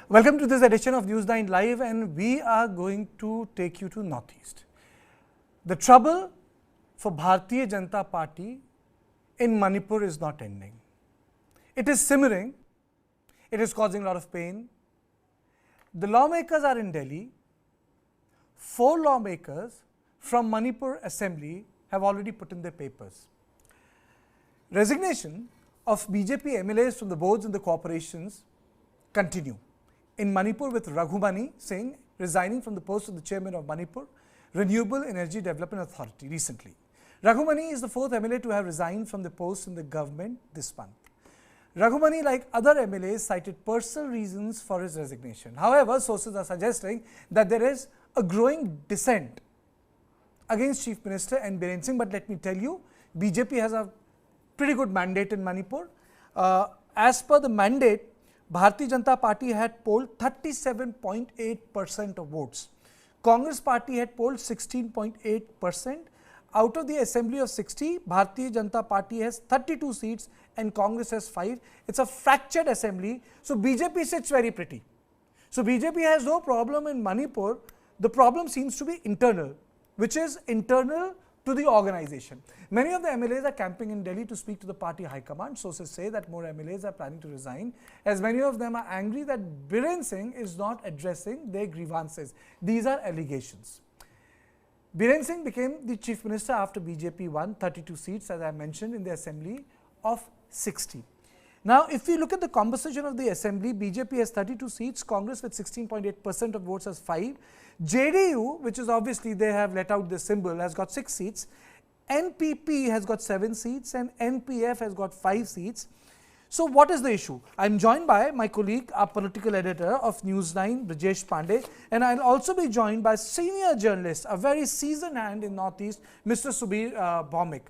Welcome to this edition of News9 Live, and we are going to take you to Northeast. The trouble for Bharatiya Janata Party in Manipur is not ending. It is simmering. It is causing a lot of pain. The lawmakers are in Delhi. 4 lawmakers from Manipur Assembly have already put in their papers. Resignation of BJP MLAs from the boards and the corporations continue. In Manipur, with Raghumani Singh resigning from the post of the chairman of Manipur Renewable Energy Development Authority recently. Raghumani is the 4th MLA to have resigned from the post in the government this month. Raghumani, like other MLAs, cited personal reasons for his resignation. However, sources are suggesting that there is a growing dissent against Chief Minister N Biren Singh. But let me tell you, BJP has a pretty good mandate in Manipur. As per the mandate, Bharatiya Janata Party had polled 37.8% of votes. Congress Party had polled 16.8%. Out of the assembly of 60, Bharatiya Janata Party has 32 seats and Congress has 5. It's a fractured assembly. So BJP sits very pretty. So BJP has no problem in Manipur. The problem seems to be internal, which is internal to the organization. Many of the MLAs are camping in Delhi to speak to the party high command. Sources say that more MLAs are planning to resign, as many of them are angry that Biren Singh is not addressing their grievances. These are allegations. Biren Singh became the chief minister after BJP won 32 seats, as I mentioned, in the assembly of 60. Now, if we look at the composition of the assembly, BJP has 32 seats, Congress with 16.8% of votes has 5. JDU, which is obviously they have let out the symbol, has got 6 seats. NPP has got 7 seats and NPF has got 5 seats. So what is the issue? I'm joined by my colleague, our political editor of News9, Brijesh Pandey, and I'll also be joined by senior journalist, a very seasoned hand in Northeast, Mr. Subir Bhaumik,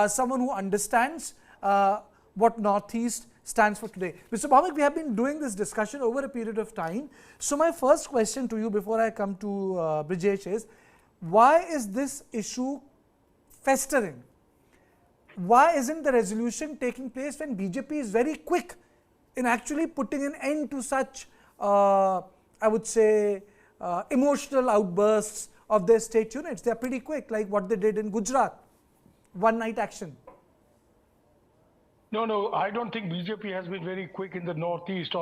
someone who understands what Northeast stands for today. Mr. Bhaumik, we have been doing this discussion over a period of time. So my first question to you before I come to Brijesh is, why is this issue festering? Why isn't the resolution taking place when BJP is very quick in actually putting an end to such, I would say, emotional outbursts of their state units? They are pretty quick, like what they did in Gujarat, one night action. No, I don't think BJP has been very quick in the Northeast.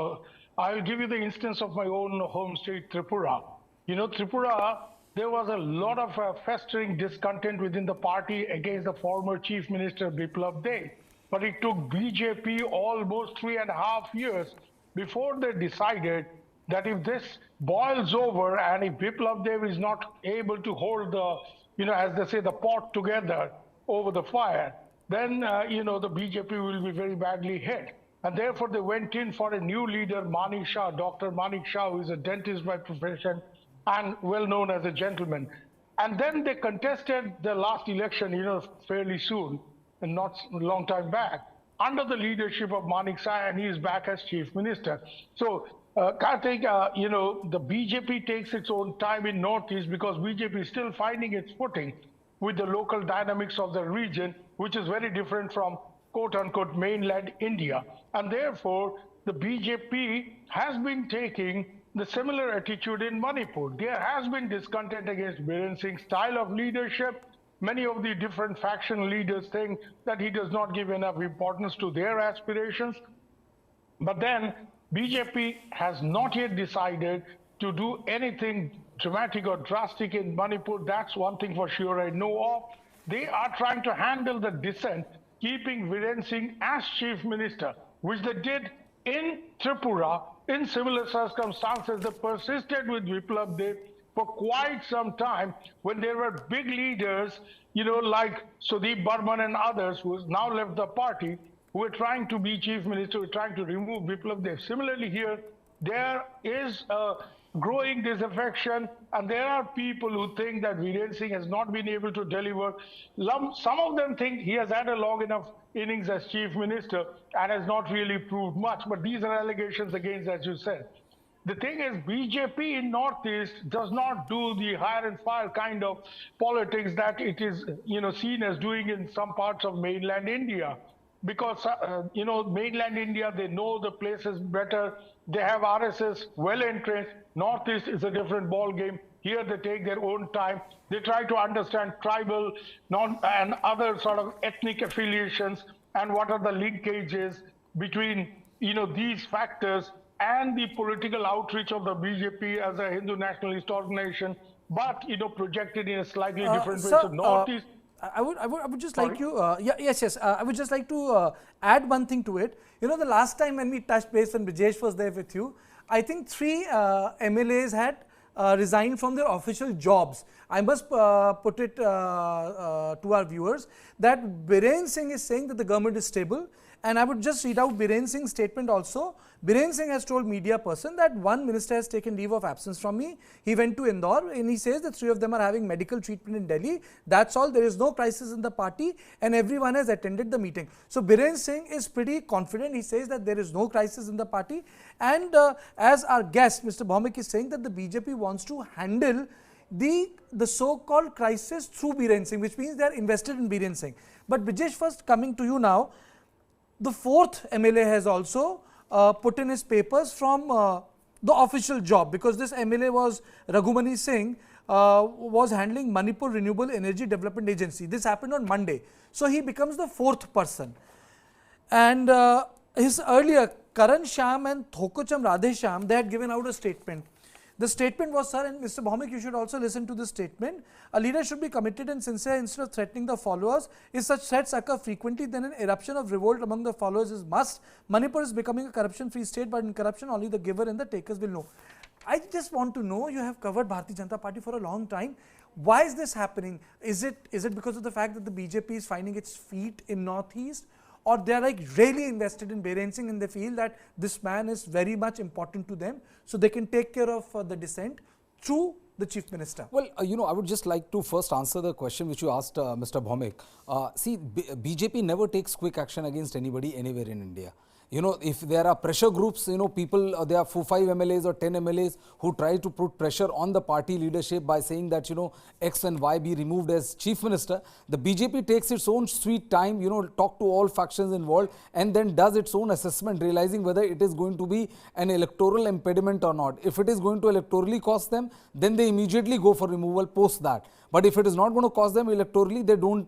I'll give you the instance of my own home state, Tripura. You know, Tripura, there was a lot of festering discontent within the party against the former Chief Minister Biplab Deb. But it took BJP almost 3.5 years before they decided that if this boils over and if Biplab Deb is not able to hold the, as they say, the pot together over the fire, then, the BJP will be very badly hit. And therefore, they went in for a new leader, Manik Shah, Dr. Manik Shah, who is a dentist by profession and well known as a gentleman. And then they contested the last election, fairly soon, and not a long time back, under the leadership of Manik Shah, and he is back as chief minister. So, Karthik, the BJP takes its own time in Northeast because BJP is still finding its footing with the local dynamics of the region, which is very different from quote-unquote mainland India. And therefore, the BJP has been taking the similar attitude in Manipur. There has been discontent against Biren Singh's style of leadership. Many of the different faction leaders think that he does not give enough importance to their aspirations. But then BJP has not yet decided to do anything dramatic or drastic in Manipur. That's one thing for sure I know of. They are trying to handle the dissent, keeping Biren Singh as chief minister, which they did in Tripura in similar circumstances. They persisted with Biplab Deb for quite some time when there were big leaders, like Sudeep Burman and others who has now left the party, who were trying to be chief minister, who were trying to remove Biplab Deb. Similarly here, there is a growing disaffection, and there are people who think that Biren Singh has not been able to deliver. Some of them think he has had a long enough innings as chief minister and has not really proved much, but these are allegations against, as you said. The thing is, BJP in Northeast does not do the hire and fire kind of politics that it is, seen as doing in some parts of mainland India. because you know, mainland India, they know the places better. They have RSS well entrenched. Northeast is a different ball game. Here they take their own time. They try to understand tribal and other sort of ethnic affiliations and what are the linkages between, you know, these factors and the political outreach of the BJP as a Hindu nationalist organization, but, you know, projected in a slightly different way. So Northeast. I would just Sorry? like you, yes. I would just like to add one thing to it. You know, the last time when we touched base when Brijesh was there with you, I think 3 MLAs had resigned from their official jobs. I must put it to our viewers that Biren Singh is saying that the government is stable. And I would just read out Biren Singh's statement also. Biren Singh has told media person that one minister has taken leave of absence from me. He went to Indore and he says that 3 of them are having medical treatment in Delhi. That's all. There is no crisis in the party and everyone has attended the meeting. So Biren Singh is pretty confident. He says that there is no crisis in the party. And as our guest, Mr. Bhaumik, is saying that the BJP wants to handle the so-called crisis through Biren Singh, which means they are invested in Biren Singh. But Brijesh, first coming to you now, the 4th MLA has also put in his papers from the official job, because this MLA was Raghumani Singh, was handling Manipur Renewable Energy Development Agency. This happened on Monday. So he becomes the 4th person. And his earlier, Karan Shyam and Thokocham Radheshyam, they had given out a statement. The statement was, sir, and Mr. Bhaumik, you should also listen to this statement. A leader should be committed and sincere instead of threatening the followers. If such threats occur frequently, then an eruption of revolt among the followers is must. Manipur is becoming a corruption-free state, but in corruption, only the giver and the takers will know. I just want to know, you have covered Bharatiya Janata Party for a long time. Why is this happening? Is it because of the fact that the BJP is finding its feet in Northeast? Or they are like really invested in Biren Singh and they feel that this man is very much important to them, so they can take care of the dissent through the Chief Minister? Well, you know, I would just like to first answer the question which you asked Mr. Bhaumik. See, BJP never takes quick action against anybody anywhere in India. You know, if there are pressure groups, you know, people, there are 4, 5 MLAs or 10 MLAs who try to put pressure on the party leadership by saying that, you know, X and Y be removed as Chief Minister. The BJP takes its own sweet time, you know, talk to all factions involved and then does its own assessment, realizing whether it is going to be an electoral impediment or not. If it is going to electorally cost them, then they immediately go for removal post that. But if it is not going to cost them electorally, they don't,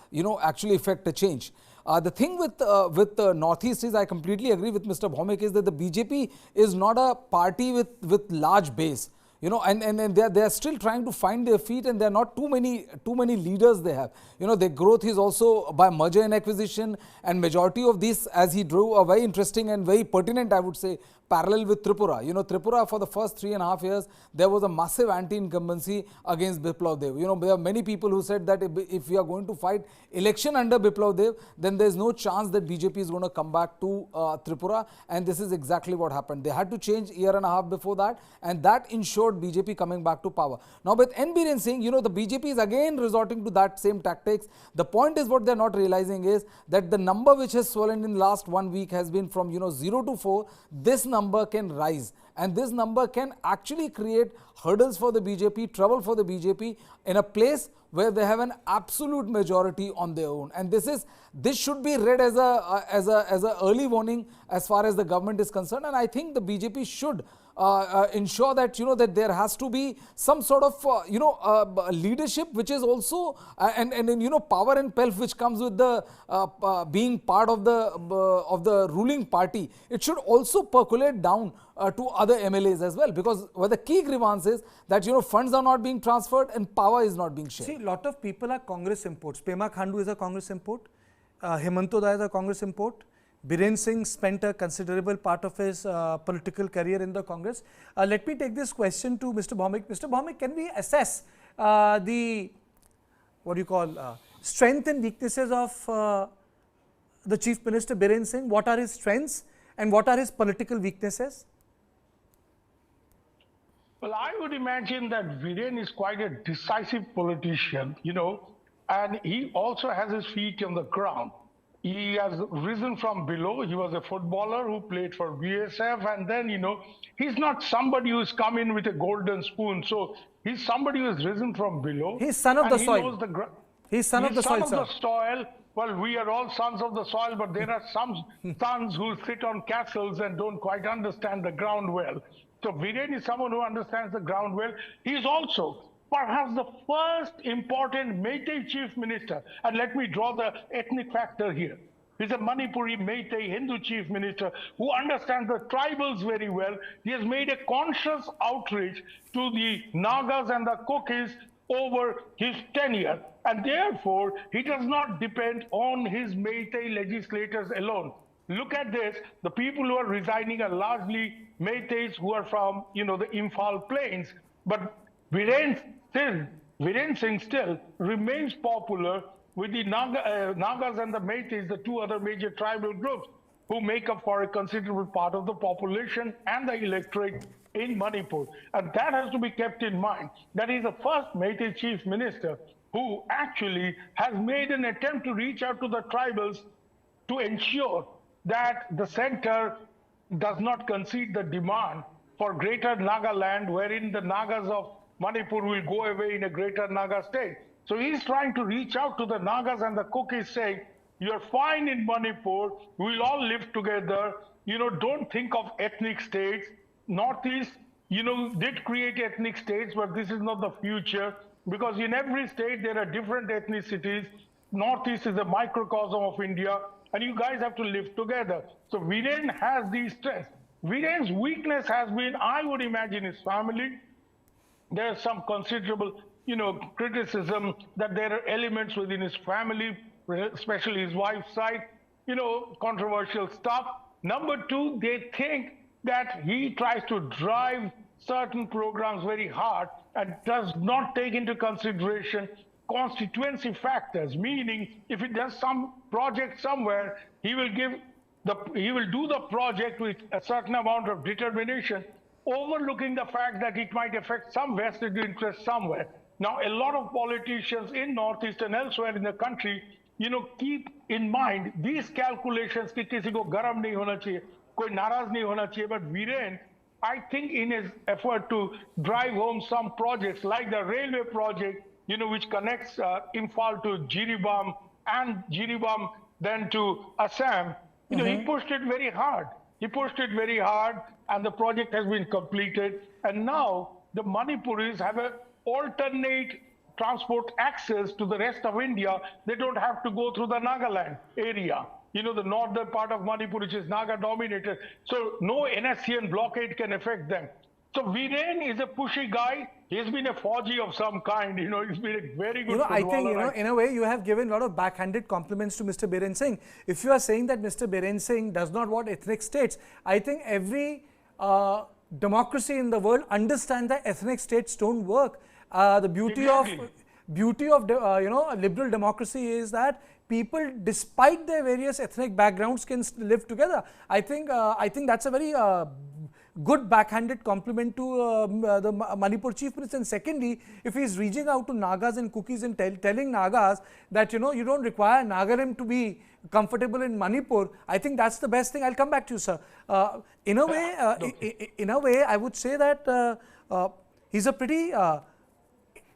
you know, actually effect a change. The thing with Northeast is, I completely agree with Mr. Bhaumik, is that the BJP is not a party with large base. You know, and they are still trying to find their feet, and there are not too many leaders they have. You know, their growth is also by merger and acquisition, and majority of this, as he drew a very interesting and very pertinent, I would say, parallel with Tripura. You know, Tripura, for the first 3.5 years, there was a massive anti-incumbency against Biplav Dev. You know, there are many people who said that if we are going to fight election under Biplav Dev, then there is no chance that BJP is going to come back to Tripura, and this is exactly what happened. They had to change 1.5 years before that, and that ensured BJP coming back to power. Now, with N Biren Singh, you know, the BJP is again resorting to that same tactics. The point is, what they're not realizing is that the number which has swollen in the last 1 week has been from, you know, 0 to 4. This number can rise, and this number can actually create hurdles for the BJP, trouble for the BJP in a place where they have an absolute majority on their own. And this should be read as a early warning as far as the government is concerned. And I think the BJP should ensure that, you know, that there has to be some sort of leadership which is also and you know, power and pelf which comes with the being part of the ruling party. It should also percolate down to other MLAs as well, because the key grievance is that, you know, funds are not being transferred and power is not being shared. See, a lot of people are Congress imports. Pema Khandu is a Congress import. Hemanto Da is a Congress import. Biren Singh spent a considerable part of his political career in the Congress. Let me take this question to Mr. Bhaumik. Mr. Bhaumik, can we assess the, strength and weaknesses of the Chief Minister Biren Singh? What are his strengths and what are his political weaknesses? Well, I would imagine that Biren is quite a decisive politician, you know, and he also has his feet on the ground. He has risen from below. He was a footballer who played for BSF, and then, you know, he's not somebody who's come in with a golden spoon. So he's somebody who's risen from below. He's son of the soil. He's son of the soil, well, we are all sons of the soil, but there are some sons who sit on castles and don't quite understand the ground well. So Biren is someone who understands the ground well. He is also perhaps the first important Meitei chief minister. And let me draw the ethnic factor here. He's a Manipuri Meitei Hindu chief minister who understands the tribals very well. He has made a conscious outreach to the Nagas and the Kukis over his tenure. And therefore, he does not depend on his Meitei legislators alone. Look at this. The people who are resigning are largely Meiteis who are from, the Imphal plains. But Biren Singh still remains popular with the Nagas and the Meiteis, the two other major tribal groups who make up for a considerable part of the population and the electorate in Manipur. And that has to be kept in mind. That is the first Meitei chief minister who actually has made an attempt to reach out to the tribals to ensure that the center does not concede the demand for greater Naga land, wherein the Nagas of Manipur will go away in a greater Naga state. So he's trying to reach out to the Nagas and the Kukis saying, you're fine in Manipur, we'll all live together, don't think of ethnic states. Northeast, did create ethnic states, but this is not the future, because in every state there are different ethnicities. Northeast is a microcosm of India, and you guys have to live together. So Biren has these strengths. Biren's weakness has been, I would imagine, his family. There's some considerable, criticism that there are elements within his family, especially his wife's side, controversial stuff. Number two, they think that he tries to drive certain programs very hard and does not take into consideration constituency factors, meaning if he does some project somewhere, he will do the project with a certain amount of determination, overlooking the fact that it might affect some vested interest somewhere. Now, a lot of politicians in Northeast and elsewhere in the country, keep in mind these calculations कि किसी को गरम नहीं होना चाहिए, कोई नाराज नहीं होना चाहिए. But Biren, I think in his effort to drive home some projects like the railway project, which connects Imphal to Jiribam and Jiribam then to Assam, he pushed it very hard. He pushed it very hard, and the project has been completed. And now the Manipuris have an alternate transport access to the rest of India. They don't have to go through the Nagaland area, the northern part of Manipur, which is Naga dominated. So no NSCN blockade can affect them. So Biren is a pushy guy. He's been a Fauji of some kind. He's been a very good footballer. I think, in a way, you have given a lot of backhanded compliments to Mr. Biren Singh. If you are saying that Mr. Biren Singh does not want ethnic states, I think every democracy in the world understands that ethnic states don't work. The beauty of liberal democracy is that people, despite their various ethnic backgrounds, can live together. I think that's a very good backhanded compliment to the Manipur Chief Minister. And secondly, if he is reaching out to Nagas and Kukis and telling Nagas that you don't require Nagarim to be comfortable in Manipur, I think that's the best thing. I'll come back to you, sir. In a way, I would say that he's a pretty.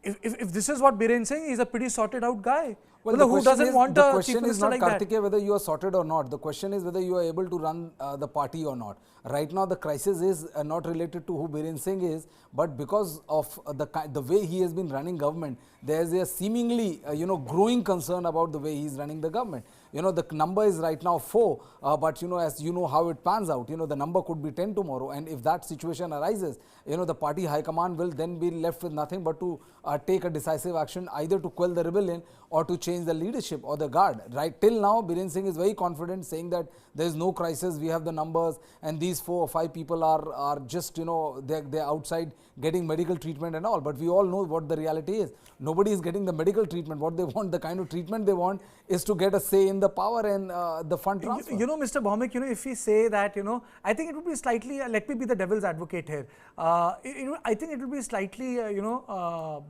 If this is what Biren Singh, he's a pretty sorted out guy. Well, who doesn't want a chief minister like that? The question is not, Kartikeya, whether you are sorted or not. The question is whether you are able to run the party or not. Right now, the crisis is not related to who Biren Singh is, but because of the way he has been running government, there is a seemingly growing concern about the way he is running the government. The number is right now 4, but as you know how it pans out, the number could be 10 tomorrow. And if that situation arises, the party high command will then be left with nothing but to take a decisive action, either to quell the rebellion or to change the leadership or the guard. Right till now, Biren Singh is very confident, saying that there is no crisis, we have the numbers, and these 4 or 5 people are just, they're outside getting medical treatment and all. But we all know what the reality is. Nobody is getting the medical treatment. What they want, the kind of treatment they want, is to get a say in the power and the fund transfer. Mr. Bhaumik, if we say that, I think it would be slightly, let me be the devil's advocate here. I think it would be slightly, I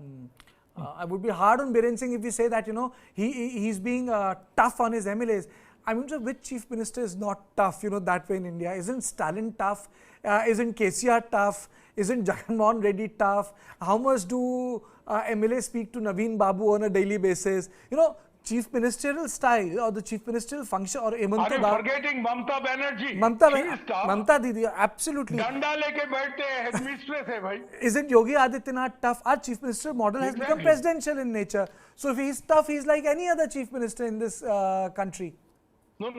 would be hard on Biren Singh if we say that, he's being tough on his MLAs. I mean, which chief minister is not tough, that way in India? Isn't Stalin tough? Isn't KCR tough? Isn't Jagan Mohan Reddy tough? How much do MLAs speak to Naveen Babu on a daily basis? chief ministerial style or the chief ministerial function or Are you forgetting Mamta Banerjee? Mamta Didi, absolutely. Danda leke baithte hai, headmistress hai bhai. Isn't Yogi Adityanath tough? Our chief minister model has become presidential in nature. So if he's tough, he's like any other chief minister in this country. No,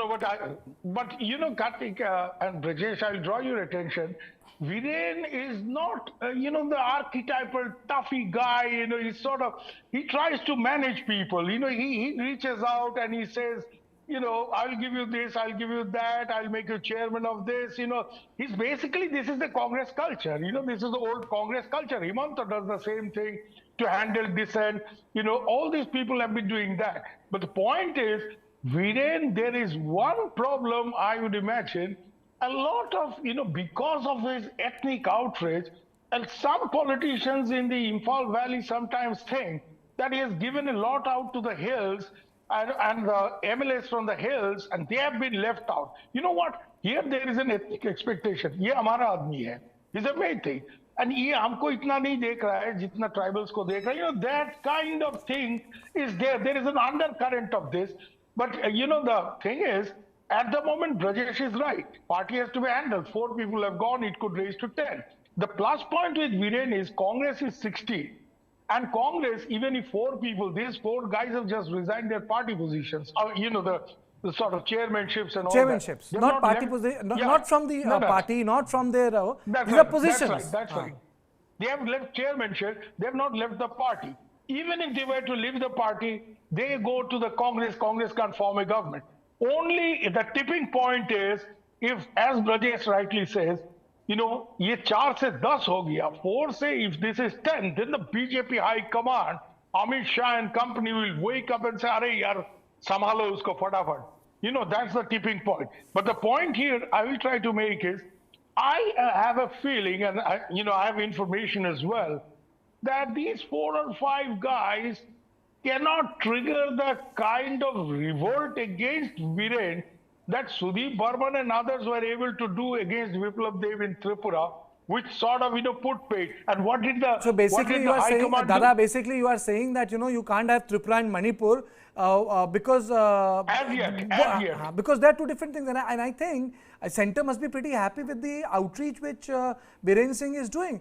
but you know, Kartik and Brajesh, I'll draw your attention. Biren is not, you know, the archetypal toughy guy. You know, he tries to manage people. You know, he reaches out and he says, you know, I'll give you this, I'll give you that, I'll make you chairman of this. You know, this is the Congress culture. You know, this is the old Congress culture. Himanta does the same thing to handle dissent. You know, all these people have been doing that. But the point is, Biren, there is one problem, I would imagine, a lot of, you know, because of his ethnic outrage, and some politicians in the Imphal Valley sometimes think that he has given a lot out to the hills and the MLAs from the hills, and they have been left out. You know what? Here there is an ethnic expectation. Ye hamara aadmi hai. He's a Meitei. And ye humko itna nahi dekh raha hai, jitna tribals ko dekh raha hai. You know, that kind of thing is there. There is an undercurrent of this. But, you know, the thing is, at the moment, Brajesh is right. Party has to be handled. 4 people have gone, it could raise to 10. The plus point with Biren is Congress is 60. And Congress, even if 4 people, these 4 guys have just resigned their party positions. You know, the sort of chairmanships and all chairmanships, that. not party position, not from the party, not from their, these are positions. That's right. They have left chairmanship, they have not left the party. Even if they were to leave the party, they go to the Congress can't form a government. Only the tipping point is, if, as Brajesh rightly says, you know, ye 4 se 10 ho gaya, 4 se, if this is 10, then the BJP High Command, Amit Shah and company will wake up and say, "Arey yaar, sambhalo usko fatafat." You know, that's the tipping point. But the point here I will try to make is, I have a feeling, and you know, I have information as well, that these 4 or 5 guys cannot trigger the kind of revolt against Biren that Sudeep Burman and others were able to do against Viplab Dev in Tripura, which sort of, you know, put paid. And what did the So basically you are saying, Dada, basically you are saying that, you know, you can't have Tripura and Manipur because as yet. Because they are 2 different things. And I think Centre must be pretty happy with the outreach which Biren Singh is doing.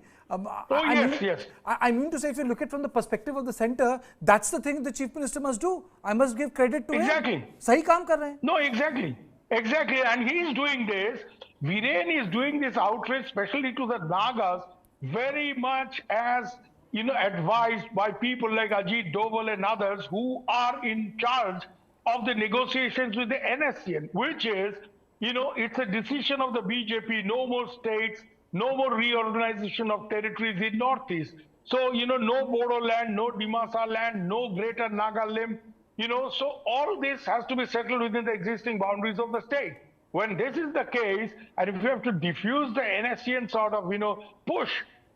Yes. I mean to say, if you look at from the perspective of the Centre, that's the thing the Chief Minister must do. I must give credit to him. Exactly. Sahi kaam kar rahe hain. No, exactly. And he is doing this. Biren is doing this outreach, especially to the Nagas, very much as, you know, advised by people like Ajit Doval and others who are in charge of the negotiations with the NSCN, which is, you know, it's a decision of the BJP, no more states, no more reorganization of territories in Northeast. So, you know, no Bodo land, no Dimasa land, no greater Naga limb, you know, so all this has to be settled within the existing boundaries of the state. When this is the case, and if you have to diffuse the NSCN sort of, you know, push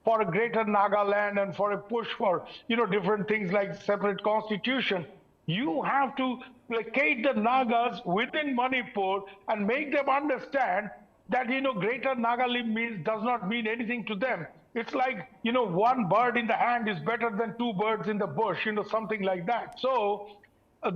for a greater Nagaland and for a push for, you know, different things like separate constitution, you have to placate the Nagas within Manipur and make them understand that, you know, greater Nagalim does not mean anything to them. It's like, you know, 1 bird in the hand is better than 2 birds in the bush, you know, something like that. So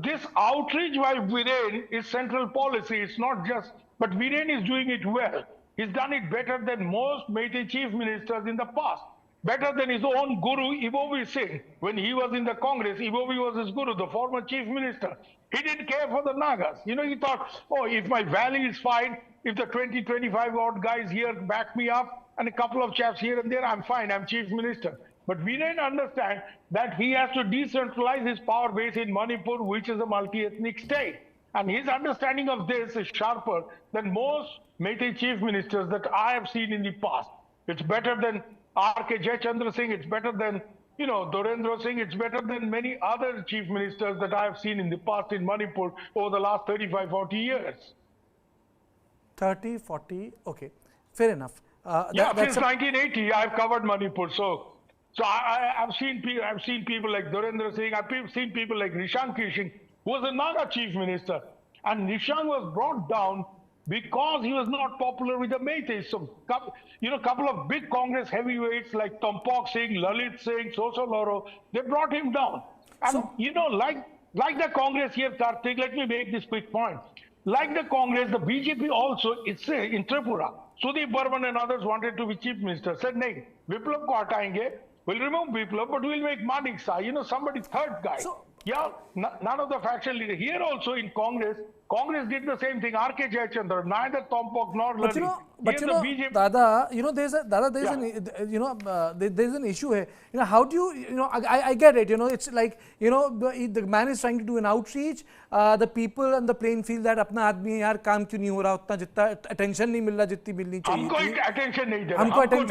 this outreach by Biren is central policy. It's not just, but Biren is doing it well. He's done it better than most Meitei chief ministers in the past. Better than his own guru, Ibobi Singh. When he was in the Congress, Ibobi was his guru, the former chief minister. He didn't care for the Nagas. You know, he thought, oh, if my valley is fine, if the 20, 25 odd guys here back me up, and a couple of chaps here and there, I'm fine, I'm chief minister. But we didn't understand that he has to decentralize his power base in Manipur, which is a multi-ethnic state. And his understanding of this is sharper than most Meitei chief ministers that I have seen in the past. It's better than R.K. Jayachandra Singh, it's better than, you know, Dorendra Singh, it's better than many other chief ministers that I have seen in the past in Manipur over the last 35, 40 years. 30, 40, okay, fair enough. Since 1980, I've covered Manipur, so I've seen people like Dorendra Singh, I've seen people like Nishank Singh, who was a Naga chief minister, and Nishank was brought down because he was not popular with the Meiteis. So, you know, a couple of big Congress heavyweights like Tompok Singh, Lalit Singh, Soso Loro, they brought him down. And, you know, like like the Congress here, Karthik, let me make this quick point. Like the Congress, the BJP also, it's in Tripura. Sudeep Burman and others wanted to be chief minister. Said, "Nahi, Biplab ko hatayenge. We'll remove Biplab, but we'll make Manik Shah, somebody third guy." So, yeah, none of the faction leaders. Here also in Congress did the same thing. R.K. Jayachandra, neither Tompok nor Lali. But Here the BJP, Dada, there's an issue here. How do you, I get it. It's like, the man is trying to do an outreach. The people on the plane feel that अपना आदमी है यार काम क्यों नहीं हो रहा उतना जितना attention नहीं मिल रहा जितनी मिलनी चाहिए हमको attention नहीं दे रहा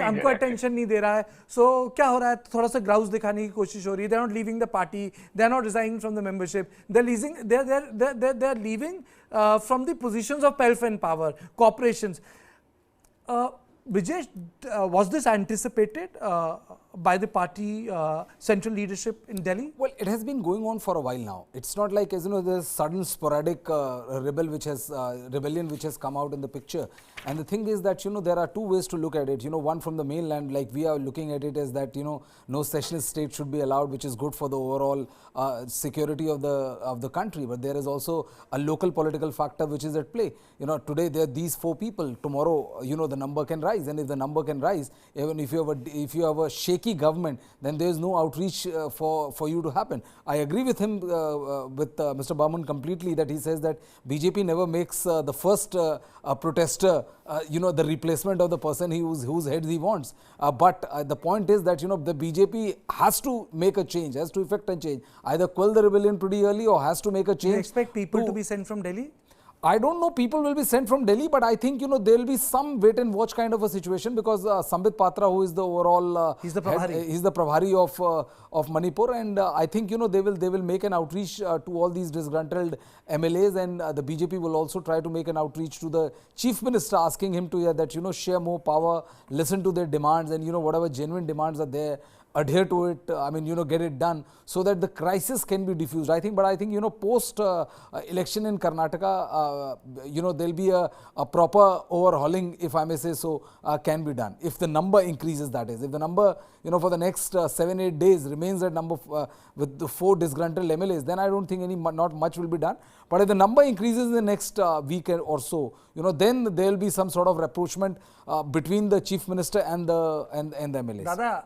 हमको attention नहीं दे रहा है so क्या हो रहा है थोड़ा सा grouse दिखाने की कोशिश हो रही है they're not leaving the party they're not resigning from the membership they're leaving from the positions of pelf and power corporations. Brijesh, was this anticipated by the party central leadership in Delhi? Well, it has been going on for a while now. It's not like, there's sudden sporadic rebellion which has come out in the picture. And the thing is that, there are two ways to look at it. One from the mainland, like we are looking at it as that, no secessionist state should be allowed, which is good for the overall security of the country. But there is also a local political factor which is at play. Today there are these 4 people. Tomorrow, the number can rise. And if the number can rise, even if you have a shaky government, then there is no outreach for you to happen. I agree with him, with Mr. Burman completely, that he says that BJP never makes the first protester, the replacement of the person whose head he wants. But the point is that, the BJP has to make a change, has to effect a change. Either quell the rebellion pretty early or has to make a change. Do you expect people to be sent from Delhi? I don't know people will be sent from Delhi, but I think, there will be some wait and watch kind of a situation because Sambit Patra, who is the overall he's the Prabhari. He's the Prabhari of Manipur, and I think, they will make an outreach to all these disgruntled MLAs, and the BJP will also try to make an outreach to the Chief Minister, asking him to that, share more power, listen to their demands, and whatever genuine demands are there, adhere to it, get it done so that the crisis can be diffused. I think, post election in Karnataka, there'll be a proper overhauling, if I may say so, can be done. If the number increases, that is. If the number, for the next 7-8 days remains that number with the 4 disgruntled MLAs, then I don't think not much will be done. But if the number increases in the next week or so, then there will be some sort of rapprochement between the Chief Minister and the MLAs. Dada,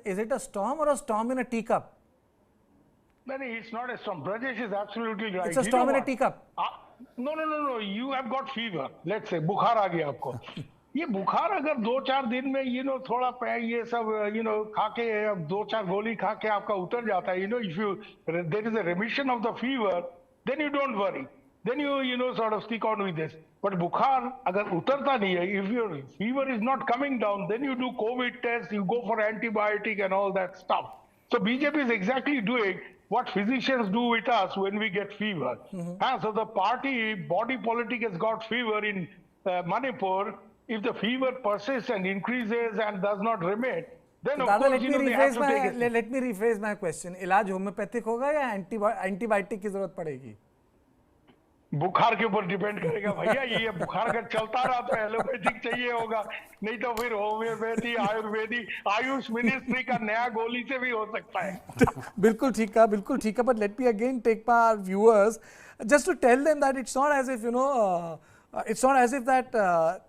is it a storm or a storm in a teacup? No, it's not a storm. Brajesh is absolutely right. It's a storm in a teacup. No. You have got fever. Let's say, बुखार आ गया आपको. ये बुखार अगर 2-4 दिन में थोड़ा ये सब खा के 2-4 गोली खा के आपका उतर जाता है if there is a remission of the fever, then you don't worry, then you sort of stick on with this. But बुखार अगर उतरता नहीं है, if your fever is not coming down, then you do COVID test, you go for antibiotic and all that stuff. So BJP is exactly doing what physicians do with us when we get fever. So the party body politic has got fever in Manipur. If the fever persists and increases and does not remit, then of Dada, course they have to take it. Let me rephrase my question. इलाज homeopathic होगा या antibiotic की जरूरत पड़ेगी? बुखार के ऊपर depend करेगा भैया. ये बुखार अगर चलता रहा तो एलोपैथिक चाहिए होगा, नहीं तो फिर होम्योपैथी आयुर्वेदिक आयुष मिनिस्ट्री का नया गोली से भी हो सकता है. बिल्कुल ठीक है. But let me again take my viewers just to tell them that it's not as if it's not as if that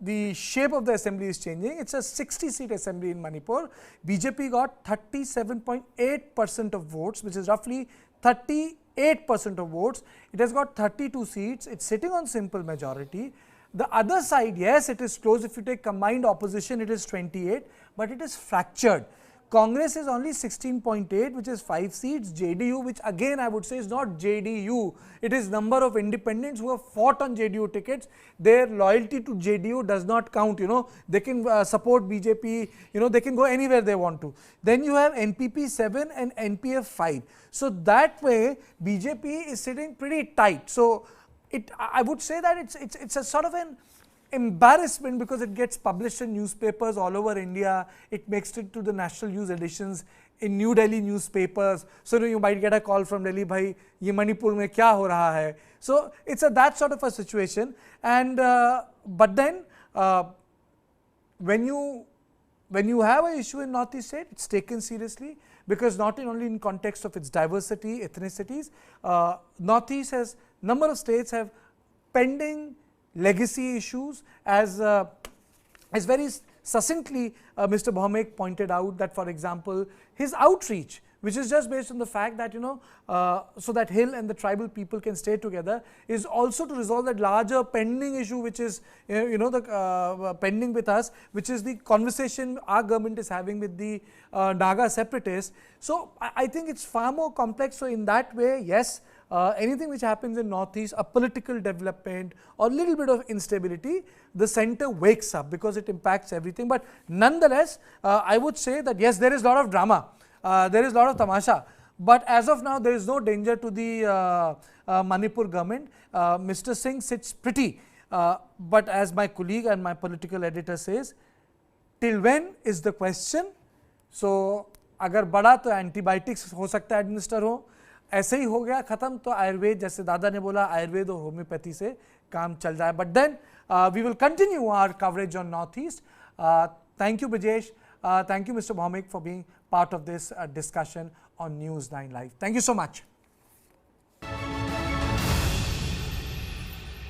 the shape of the assembly is changing. It's a 60-seat assembly in Manipur. BJP got 37.8% of votes, which is roughly 38% of votes. It has got 32 seats. It's sitting on simple majority. The other side, yes, it is close. If you take combined opposition, it is 28, but it is fractured. Congress is only 16.8, which is 5 seats. JDU, which again I would say is not JDU. It is number of independents who have fought on JDU tickets. Their loyalty to JDU does not count. They can support BJP. They can go anywhere they want to. Then you have NPP 7 and NPF 5. So that way, BJP is sitting pretty tight. So I would say that it's a sort of an embarrassment because it gets published in newspapers all over India. It makes it to the national news editions in New Delhi newspapers. So you might get a call from Delhi, bhai, ye Manipur mein kya ho raha hai? So it's that sort of a situation. And but then when you have an issue in Northeast state, it's taken seriously. because not only in context of its diversity, ethnicities, Northeast has, number of states have pending legacy issues, as very succinctly Mr. Bhaumek pointed out that, for example, his outreach, which is just based on the fact that, so that Hill and the tribal people can stay together, is also to resolve that larger pending issue which is, pending with us, which is the conversation our government is having with the Naga separatists. So I think it's far more complex. So in that way, yes, anything which happens in Northeast, a political development or a little bit of instability, the center wakes up because it impacts everything. But nonetheless, I would say that yes, there is a lot of drama, there is a lot of tamasha, but as of now there is no danger to the Manipur government. Mr. Singh sits pretty, but as my colleague and my political editor says, till when is the question. So अगर बढ़ा तो antibiotics हो सकता है administer हो, ऐसे ही हो गया ख़त्म तो आयुर्वेद, जैसे दादा ने बोला, आयुर्वेद और होम्योपैथी से काम चल जाए. But then we will continue our coverage on north east. Thank you, Brijesh. Thank you, Mr. Bhaumek, for being part of this discussion on News 9 Live. Thank you so much.